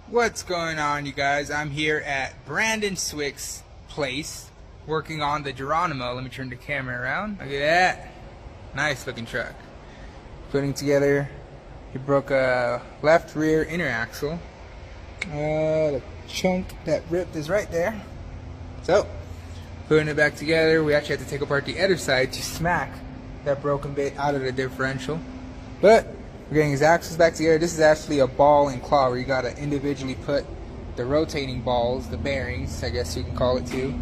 What's going on, you guys? I'm here at Brandon Swick's place working on the Geronimo. Let me turn the camera around. Look at that. Nice looking truck. Putting together, he broke a left rear inner axle. The chunk that ripped is right there. So, putting it back together, we actually had to take apart the other side to smack that broken bit out of the differential. But we're getting his axles back together. This is actually a ball and claw where you gotta individually put the rotating balls, the bearings, I guess you can call it too,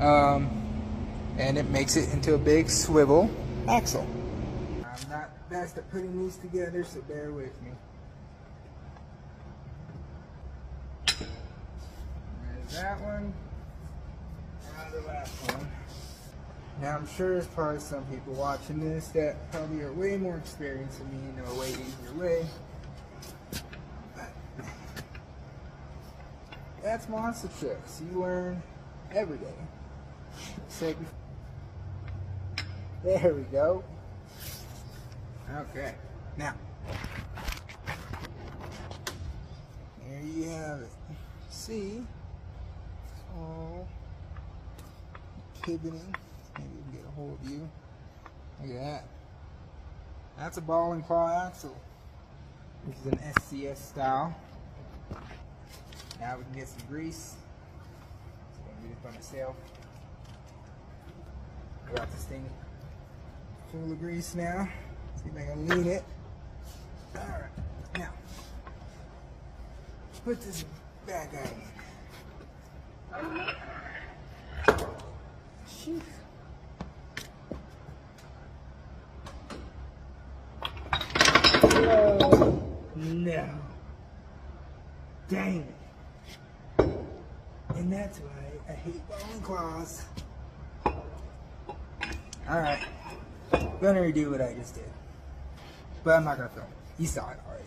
and it makes it into a big swivel axle. I'm not best at putting these together, so bear with me. There's that one. Now the last one. Now I'm sure there's probably some people watching this that probably are way more experienced than me and know a way easier way. But that's monster trucks. You learn every day. There we go. Okay. Now, there you have it. See? Oh, pivoting. Maybe we can get a hold of you. Look at that. That's a ball and claw axle. This is an SCS style. Now we can get some grease. So I'm going to do this by myself. I got this thing full of grease now. See if I can lean it. Alright. Now, put this bad guy in. Shoot. Oh, no. Dang it. And that's why I hate ball and claws. Alright. Gonna redo what I just did. But I'm not gonna film it. You saw it already.